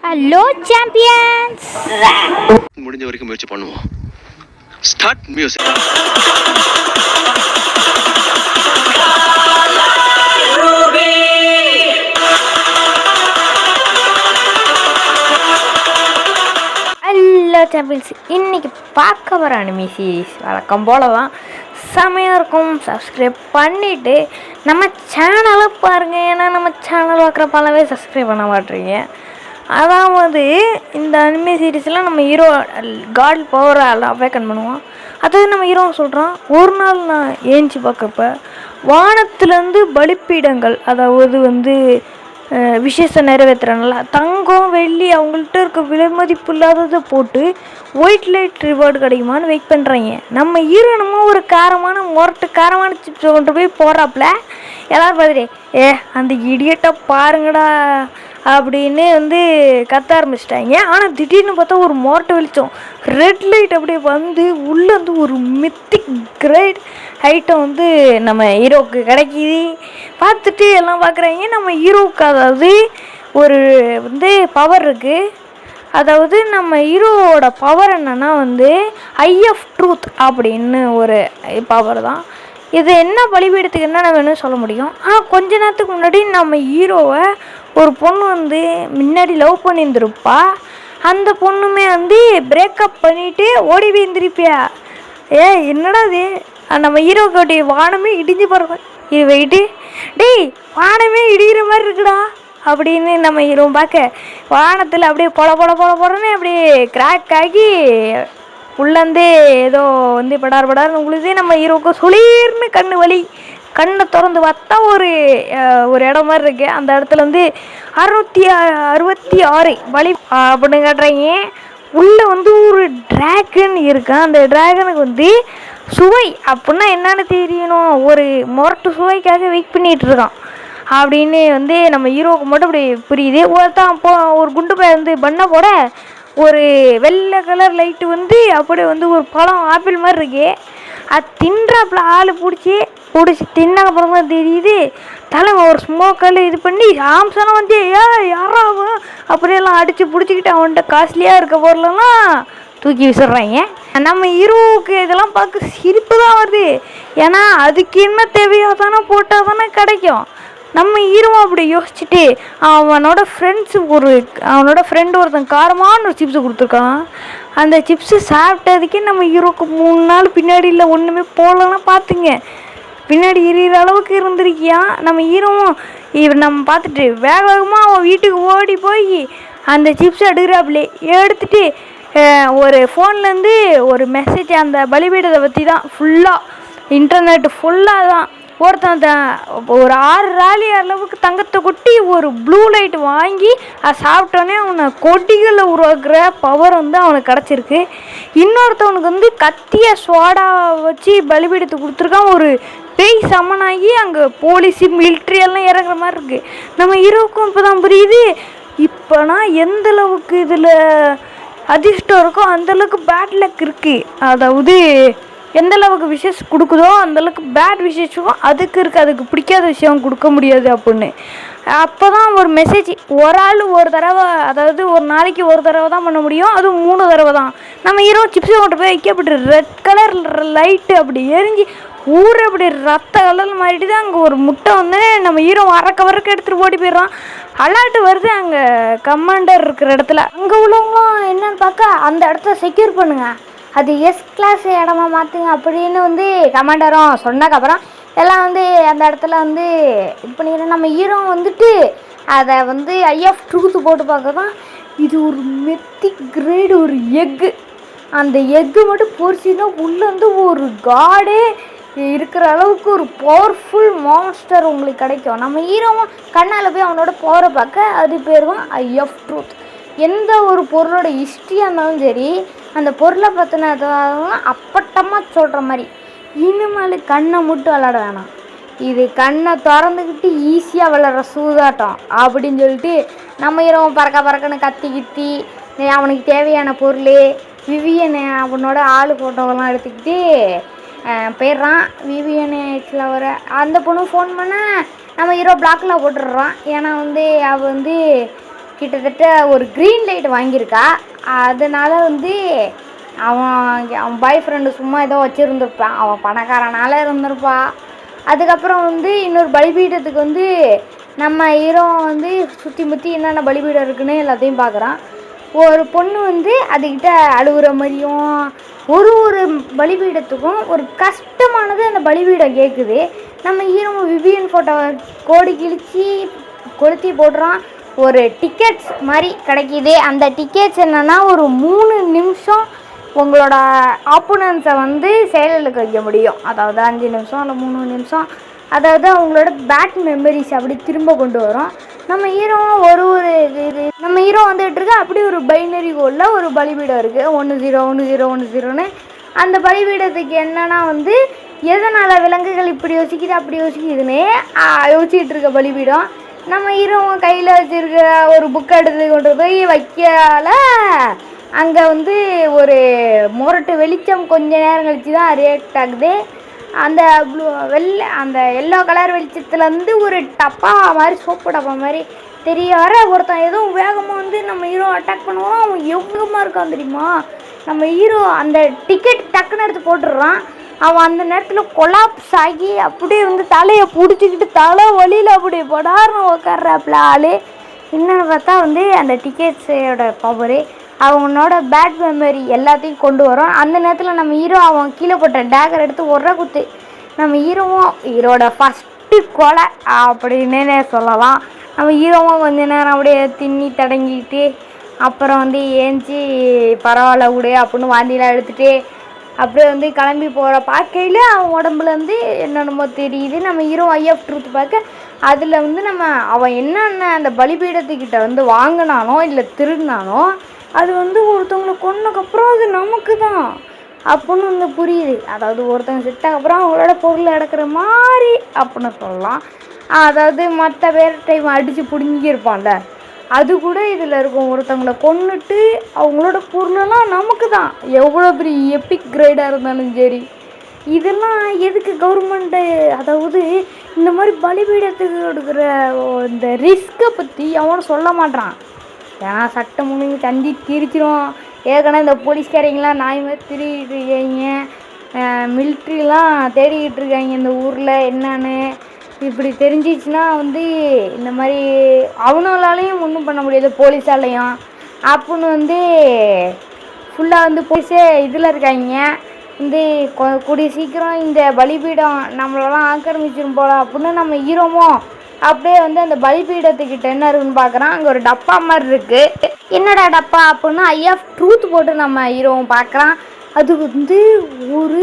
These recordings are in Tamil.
ஹலோ சாம்பியன்ஸ், முடிஞ்ச வரைக்கும் முயற்சி பண்ணுவோம். Start music. ஹலோ சாம்பியன்ஸ், இன்னைக்கு பார்க்க வர அனிமி சீரிஸ் வழக்கம் போல தான் செமையாக இருக்கும். சப்ஸ்கிரைப் பண்ணிவிட்டு நம்ம சேனலை பாருங்கள். ஏன்னா நம்ம சேனல் பார்க்குற பலவே சப்ஸ்கிரைப் பண்ண மாட்டேறீங்க. அதாவது இந்த அனிமே சீரீஸில் நம்ம ஹீரோ காட் பவரை அவேக்கன் பண்ணுவோம். அதாவது நம்ம ஹீரோ சொல்கிறான், ஒரு நாள் நான் ஏஞ்சி பார்க்குறப்ப வானத்துலேருந்து பலிப்பீடங்கள், அதாவது விசேஷம் நிறைவேற்றுறனால தங்கம் வெள்ளி அவங்கள்ட்ட இருக்க விலை மதிப்பு இல்லாததை போட்டு ஒயிட் லைட் ரிவார்டு கிடைக்குமான்னு வெயிட் பண்ணுறாங்க. நம்ம ஹீரோ நம்ம ஒரு காரமான சிப்ஸை கொண்டு போய் போடுறாப்புல எல்லோரும் பார்த்துட்டு அந்த இடியட்டை பாருங்கடா அப்படின்னு கத்த ஆரம்பிச்சிட்டாங்க. ஆனால் திடீர்னு பார்த்தா ஒரு மொரட்டை வெளிச்சம், ரெட் லைட் அப்படியே உள்ளே ஒரு மித்திக் கிரேட் ஐட்டம் நம்ம ஹீரோவுக்கு கிடைக்கிது. பார்த்துட்டு எல்லாம் பார்க்குறாங்க. நம்ம ஹீரோவுக்கு அதாவது ஒரு பவர் இருக்குது. அதாவது நம்ம ஹீரோவோட பவர் என்னென்னா ஐ ஆஃப் ட்ரூத் அப்படின்னு ஒரு பவர் தான். இது என்ன பலிபீடத்துக்கு என்னென்ன வேணும்னு சொல்ல முடியும். ஆனால் கொஞ்ச நேரத்துக்கு முன்னாடி நம்ம ஹீரோவை ஒரு பொண்ணு முன்னாடி லவ் பண்ணியிருந்துருப்பா. அந்த பொண்ணுமே பிரேக்கப் பண்ணிவிட்டு ஓடி போயிருந்திருப்பியா. என்னடா இது, நம்ம ஹீரோக்கோடைய வானமே இடிஞ்சு போகிற இது வெயிட்டு, டேய் வானமே இடிகிற மாதிரி இருக்குடா அப்படின்னு நம்ம ஹீரோ பார்க்க வானத்தில் அப்படியே பொடன்னு அப்படியே கிராக் ஆகி உள்ளே ஏதோ படார்னு உங்களுது. நம்ம ஹீரோவுக்கு சொல்லிர்னு கண்ணை திறந்து பார்த்தா ஒரு இடம் மாதிரி இருக்கு. அந்த இடத்துல 666 பலி அப்படின்னு காட்டுறாங்க. உள்ளே ஒரு டிராகன் இருக்கான். அந்த டிராகனுக்கு சுவை அப்படின்னா என்னன்னு தெரியணும். ஒரு மொரட்டு சுவைக்காக வெயிட் பண்ணிகிட்டு இருக்கான் அப்படின்னு நம்ம ஹீரோவுக்கு மட்டும் அப்படி புரியுது. ஒரு குண்டு பை பண்ண போட ஒரு வெள்ளை கலர் லைட்டு அப்படியே ஒரு பழம் ஆப்பிள் மாதிரி இருக்கு. அது தின்றாப்புல ஆள் பிடிச்சி தின்னக்கப்புறம் தான் தெரியுது தலைமை ஒரு ஸ்மோக்கால் இது பண்ணி ஆம்செல்லாம் யாராவும் அப்படியெல்லாம் அடித்து பிடிச்சிக்கிட்டு அவன்கிட்ட காஸ்ட்லியாக இருக்க பொருளெல்லாம் தூக்கி விசிடுறாங்க. நம்ம ஹீரோவுக்கு இதெல்லாம் பார்க்க சிரிப்பு தான் வருது. ஏன்னா அதுக்கு என்ன தேவையோ தானே போட்டால் தானே கிடைக்கும். நம்ம ஹீரோ அப்படி யோசிச்சுட்டு அவனோட ஃப்ரெண்டு ஒருத்தன் காரமான ஒரு சிப்ஸை கொடுத்துருக்கான். அந்த சிப்ஸு சாப்பிட்டதுக்கே நம்ம ஹீரோக்கு 3 நாள் பின்னாடி இல்லை ஒன்றுமே போகலன்னா பார்த்துங்க, பின்னாடி எரியிற அளவுக்கு இருந்திருக்கியான். நம்ம ஹீரோவும் நம்ம பார்த்துட்டு வேகமாக அவன் வீட்டுக்கு ஓடி போய் அந்த சிப்ஸ் எடுக்கிறாப்புலே எடுத்துகிட்டு ஒரு ஃபோன்லேருந்து ஒரு மெசேஜ் அந்த பலிபீடத்தை பற்றி தான் ஃபுல்லாக இன்டர்நெட் ஃபுல்லாக தான் ஒருத்தன் ஒரு 6 ராலி அளவுக்கு தங்கத்தை கொட்டி ஒரு ப்ளூ லைட் வாங்கி அதை சாப்பிட்டோன்னே அவனை கொடிகளை உருவாக்குற பவர் அவனுக்கு கிடச்சிருக்கு. இன்னொருத்தவனுக்கு கத்திய சோடா வச்சு பலிபீடத்தை கொடுத்துருக்கான். ஒரு பேய் சமனாகி அங்கே போலீஸு மிலிட்ரி எல்லாம் இறங்குற மாதிரி இருக்குது. நம்ம ஹீரோவுக்கும் இப்போ தான் புரியுது, இப்போனா எந்தளவுக்கு இதில் அதிர்ஷ்டம் இருக்கோ அந்தளவுக்கு பேட் லக் இருக்குது. அதாவது எந்தளவுக்கு விஷஸ் கொடுக்குதோ அந்தளவுக்கு பேட் விஷஸும் அதுக்கு இருக்குது. அதுக்கு பிடிக்காத விஷயம் கொடுக்க முடியாது அப்படின்னு. அப்போ தான் ஒரு மெசேஜ் ஒரு ஆள் ஒரு தடவை, அதாவது ஒரு நாளைக்கு ஒரு தடவை தான் பண்ண முடியும். அதுவும் 3 தடவை தான். நம்ம ஹீரோ சிப்ஸை கொண்டு போய் வைக்கப்பட்டு ரெட் கலர் லைட்டு அப்படி எரிஞ்சு ஊர் அப்படி ரத்த கலர் மாறிட்டு தான் அங்கே ஒரு முட்டை நம்ம ஹீரோ வரக்க எடுத்துகிட்டு ஓடி போயிடுறான். அலர்ட் வருது அங்கே கமாண்டர் இருக்கிற இடத்துல. அங்கே உள்ளவங்களும் என்னன்னு பார்க்க அந்த இடத்த செக்யூர் பண்ணுங்க, அது எஸ் கிளாஸ் இடமா மாற்றுங்க அப்படின்னு கமாண்டரும் சொன்னதுக்கப்புறம் எல்லாம் அந்த இடத்துல இது பண்ணிக்கிறேன். நம்ம ஹீரோ அதை ஐ ஆஃப் ட்ரூத்து போட்டு பார்க்க தான் இது ஒரு மெத்திக் கிரேட் ஒரு எக்கு. அந்த எக்கு மட்டும் பொறிச்சின்னா உள்ளே ஒரு காடே இருக்கிற அளவுக்கு ஒரு பவர்ஃபுல் மான்ஸ்டர் உங்களுக்கு கிடைக்கும். நம்ம ஹீரோவும் கண்ணால் போய் அவனோட பவரை பார்க்க அது பேர் தான் ஐ ஆஃப் ட்ரூத். எந்த ஒரு பொருளோட ஹிஸ்ட்ரியாக இருந்தாலும் சரி, அந்த பொருளை பற்றினதான் அப்பட்டமாக சொல்கிற மாதிரி. இனிமேல் கண்ணை மட்டும் விளாட வேணாம், இது கண்ணை திறந்துக்கிட்டு ஈஸியாக விளாட்ற சூதாட்டம் அப்படின்னு சொல்லிட்டு நம்ம ஹீரோவும் பறக்கன்னு கத்தி அவனுக்கு தேவையான பொருள் விவியனை அவனோட ஆள் ஃபோட்டோவெல்லாம் எடுத்துக்கிட்டு போயிடுறான். விவியனில் வர அந்த பொண்ணு ஃபோன் பண்ண நம்ம ஹீரோ பிளாக்கில் போட்டுடுறான். ஏன்னா அவள் கிட்டத்தட்ட ஒரு க்ரீன் லைட் வாங்கியிருக்கா. அதனால் வந்து அவன் பாய் ஃப்ரெண்டு சும்மா ஏதோ வச்சுருந்துருப்பான், அவன் பணக்காரனால இருந்திருப்பா. அதுக்கப்புறம் வந்து இன்னொரு பலிபீடத்துக்கு வந்து நம்ம ஹீரோ வந்து சுற்றி முற்றி என்னென்ன பலிபீடம் இருக்குன்னு எல்லாத்தையும் பார்க்குறான். ஒரு பொண்ணு வந்து அதுக்கிட்ட அழுகுற மாதிரியும் ஒரு பலிபீடத்துக்கும் ஒரு கஷ்டமானது அந்த பலிபீடம் கேட்குது. நம்ம ஹீரோ விவியன் ஃபோட்டோவை கோடி கிழிச்சி கொளுத்தி போடுறான். ஒரு டிக்கெட்ஸ் மாதிரி கிடைக்கிது. அந்த டிக்கெட்ஸ் என்னென்னா ஒரு 3 நிமிஷம் உங்களோட ஆப்போனன்ஸை வந்து செயலுக்கு வைக்க முடியும். அதாவது 5 நிமிஷம் இல்லை 3 நிமிஷம், அதாவது அவங்களோட பேட் மெமரிஸ் அப்படி திரும்ப கொண்டு வரும். நம்ம ஹீரோ நம்ம ஹீரோ வந்துகிட்டு இருக்கு. அப்படி ஒரு பைனரி கோடில் ஒரு பலிபீடம் இருக்குது, 101010ன்னு. அந்த பலிபீடத்துக்கு என்னன்னா வந்து எதனால் விலங்குகள் இப்படி யோசிக்குது அப்படி யோசிக்குதுன்னு யோசிச்சுட்டு இருக்க பலிபீடம். நம்ம ஹீரோ கையில் வச்சுருக்க ஒரு புக்கை எடுத்து கொண்டு போய் வைக்கல. அங்கே வந்து ஒரு முரட்டு வெளிச்சம் கொஞ்ச நேரம் கழிச்சு தான் ரியாக்ட் ஆகுது. அந்த அந்த எல்லோ கலர் வெளிச்சத்துலேருந்து ஒரு டப்பா மாதிரி, சோப்பு டப்பா மாதிரி தெரிய வர ஒருத்தன் எதுவும் வேகமாக வந்து நம்ம ஹீரோ அட்டாக் பண்ணுவான். அவன் எவ்வளோமாக இருக்கான் தெரியுமா? நம்ம ஹீரோ அந்த டிக்கெட் டக்குன்னு எடுத்து போட்டுடுறான். அவன் அந்த நேரத்தில் கொலாப்ஸ் ஆகி அப்படியே வந்து தலையை பிடிச்சிக்கிட்டு தலை வழியில் அப்படியே படார்னு உட்கார்றாப்புல ஆள். என்னென்னு பார்த்தா வந்து அந்த டிக்கெட்ஸோட பவரு அவனோட பேட் மெமரி எல்லாத்தையும் கொண்டு வரும். அந்த நேரத்தில் நம்ம ஹீரோ அவன் கீழே போட்ட டேகர் எடுத்து ஒரு குத்து. நம்ம ஹீரோட ஃபஸ்ட்டு கொலை அப்படின்னு சொல்லலாம். நம்ம ஹீரோவும் கொஞ்ச நேரம் அப்படியே திண்ணி தடங்கிட்டு அப்புறம் வந்து ஏஞ்சி பரவாயில்ல விடு அப்படின்னு வாந்திலாம் எடுத்துகிட்டு அப்படியே வந்து கிளம்பி போகிற பார்க்கையில் அவன் உடம்புலேருந்து என்னென்னமோ தெரியுது. நம்ம ஹீரோ ஐ ஆஃப் ட்ரூத் பார்க்க அதில் வந்து அவன் என்னென்ன அந்த பலிபீடத்துக்கிட்ட வந்து வாங்கினானோ இல்லை திருடினானோ அது வந்து ஒருத்தவங்களை கொன்னதுக்கப்புறம் அது நமக்கு தான் அப்படின்னு வந்து புரியுது. அதாவது ஒருத்தவங்க செட்டக்கப்புறம் அவங்களோட பொருளை எடுக்கிற மாதிரி அப்படின்னு சொல்லலாம். அதாவது மற்ற பேர்கிட்ட இவன் அடித்து பிடுங்கியிருப்பான்ல, அது கூட இதில் இருக்கும். ஒருத்தவங்களை கொன்னுட்டு அவங்களோட பொருளெல்லாம் நமக்கு தான், எவ்வளோ பெரிய எப்பிக் கிரேடாக இருந்தாலும் சரி. இதெல்லாம் எதுக்கு கவர்மெண்ட்டு, அதாவது இந்த மாதிரி பலிபீடத்துக்கு எடுக்கிற இந்த ரிஸ்க்கை பற்றி அவனும் சொல்ல மாட்டான். ஏன்னா சட்டம் முழுங்கி தந்தி திரிச்சிரும். ஏற்கனவே இந்த போலீஸ்காரங்களாம் நாய் மாதிரி திரிகிட்டு இருக்காங்க, மிலிட்ரிலாம் தேடிக்கிட்டு இருக்காங்க இந்த ஊரில் என்னன்னு. இப்படி தெரிஞ்சிச்சுன்னா வந்து இந்த மாதிரி அவனாலையும் ஒன்றும் பண்ண முடியாது, போலீஸாலையும் அப்படின்னு வந்து ஃபுல்லாக வந்து போலீஸே இதில் இருக்காங்க. வந்து கூடிய சீக்கிரம் இந்த பலிபீடம் நம்மளெல்லாம் ஆக்கிரமிச்சிரும் போல அப்படின்னு நம்ம ஹீரோவும் அப்படியே வந்து அந்த பலிபீடத்துக்கிட்ட என்ன இருக்குன்னு பார்க்குறான். அங்கே ஒரு டப்பா மாதிரி இருக்குது. என்னடா டப்பா அப்படின்னு ஐ ஆஃப் ட்ரூத் போட்டு நம்ம ஹீரோவும் பார்க்குறான். அது வந்து ஒரு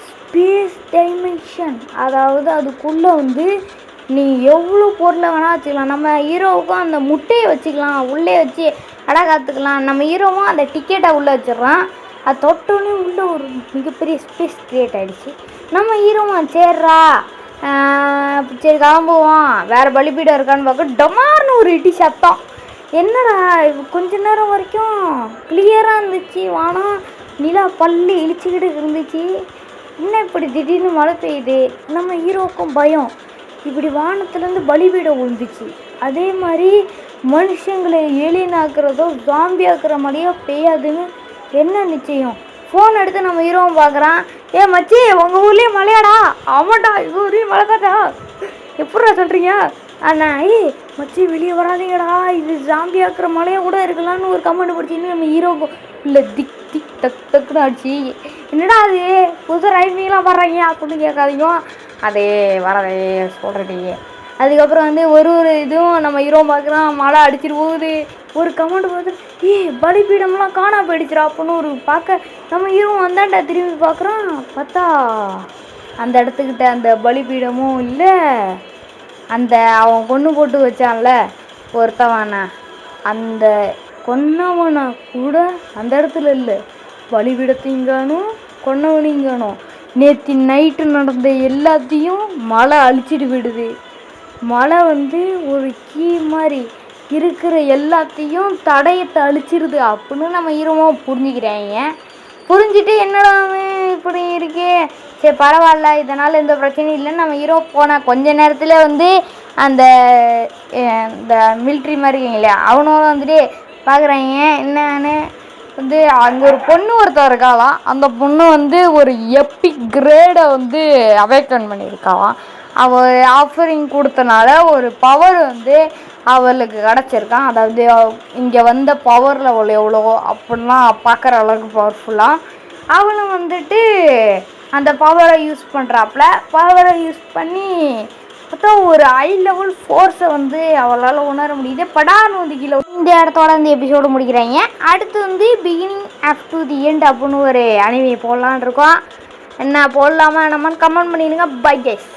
ஸ்பேஸ் டைமென்ஷன். அதாவது அதுக்குள்ளே வந்து நீ எவ்வளோ பொருளை வேணால் வச்சுக்கலாம். நம்ம ஹீரோவுக்கும் அந்த முட்டையை வச்சுக்கலாம், உள்ளே வச்சு காத்துக்கலாம். நம்ம ஹீரோவும் அந்த டிக்கெட்டை உள்ளே வச்சிடறான். அது தொட்டோன்னே உள்ளே ஒரு மிகப்பெரிய ஸ்பேஸ் க்ரியேட் ஆகிடுச்சு. நம்ம ஹீரோவும் சேர்றா சரி கிளம்புவோம், வேறு பலிபீடம் இருக்கான்னு பார்க்க டொமார்னு ஒரு இடி சத்தம். என்னடா கொஞ்ச நேரம் வரைக்கும் கிளியராக இருந்துச்சு, வானம் நிலா பல்லு இழிச்சிக்கிட்டு இருந்துச்சு, என்ன இப்படி திடீர்னு மழை பெய்யுது. நம்ம ஹீரோவுக்கும் பயம், இப்படி வானத்துலேருந்து பலிபீடம் விழுந்துச்சு. அதே மாதிரி மனுஷங்களை ஏலியனாக்குறதோ ஜாம்பி ஆக்குற மாதிரியோ பெய்யாதுன்னு என்ன நிச்சயம். ஃபோன் எடுத்து நம்ம ஹீரோவும் பார்க்குறான். ஏ மச்சி, உங்கள் ஊர்லேயும் மழையாடா? ஆமாண்டா, எங்கள் ஊர்லேயும் மழை தான்டா. எப்படா சொல்கிறீங்க? அண்ணா மச்சி வெளியே வராதீங்கடா, இது ஜாம்பி ஆக்குற மழையாக கூட இருக்கலான்னு ஒரு கமெண்ட் படிச்சின்னு நம்ம ஹீரோவுக்கு இல்லை திக் திக் டக் டக்குன்னு ஆச்சு. என்னடா அது புது ரைமிங்லாம் வர்றாங்க அப்படின்னு கேட்காதீங்க, அதே வரதே சொல்கிறீங்க. அதுக்கப்புறம் வந்து ஒரு இதுவும் நம்ம ஹீரோ பார்க்குறான், மழை அடிச்சிட்டு போகுது. ஒரு கமெண்ட் பார்த்து பலிபீடம்லாம் காணா போயிடுச்சுரா அப்படின்னு ஒரு பார்க்க நம்ம ஹீரோ வந்தாண்டா திரும்பி பார்க்குறான். பார்த்தா அந்த இடத்துக்கிட்ட அந்த பலிபீடமும் இல்லை, அந்த அவன் கொன்று போட்டு வச்சான்ல ஒருத்தவனை, அந்த கொன்னவனை கூட அந்த இடத்துல இல்லை. பலிபீடத்தையும் காணும், கொன்னவனையும் காணும். நேற்று நைட்டு நடந்த எல்லாத்தையும் மழை அழிச்சிட்டு விடுது. மழை வந்து ஒரு கீ மாதிரி இருக்கிற எல்லாத்தையும் தடயத்தை அழிச்சிருது அப்படின்னு நம்ம ஹீரோவும் புரிஞ்சுக்கிறாங்க. புரிஞ்சுட்டு என்னடா இப்படி இருக்கே, சரி பரவாயில்ல, இதனால் எந்த பிரச்சனையும் இல்லைன்னு நம்ம ஹீரோ போனால் கொஞ்ச நேரத்தில் வந்து அந்த இந்த மிலிட்ரி மாதிரி இருக்கீங்க இல்லையா, அவனும் வந்துட்டு பார்க்குறாங்க என்னன்னு வந்து அங்கே ஒரு பொண்ணு ஒருத்தர் இருக்காளாம். அந்த பொண்ணு வந்து ஒரு எப்பிக் கிரேடை வந்து அவேக்கன் பண்ணியிருக்காளாம். அவள் ஆஃபரிங் கொடுத்தனால ஒரு பவர் வந்து அவளுக்கு கிடச்சிருக்கான். அதாவது இங்கே வந்த பவர் லெவல் எவ்வளோ அப்படின்லாம் பார்க்குற அளவுக்கு பவர்ஃபுல்லாக அவளும் வந்துட்டு அந்த பவரை யூஸ் பண்ணுறாப்புல. பவரை யூஸ் பண்ணி மொத்தம் ஒரு ஹை லெவல் ஃபோர்ஸை வந்து அவளால் உணர முடியுது. படான்னு வந்து கீழே இந்த இடத்தோட இந்த எபிசோடு முடிக்கிறாங்க. அடுத்து வந்து beginning up to the end அப்படின்னு ஒரு அனிமே போடலான் இருக்கோம். என்ன போடலாமா நம்மன்னு கமெண்ட் பண்ணிடுங்க. Bye guys.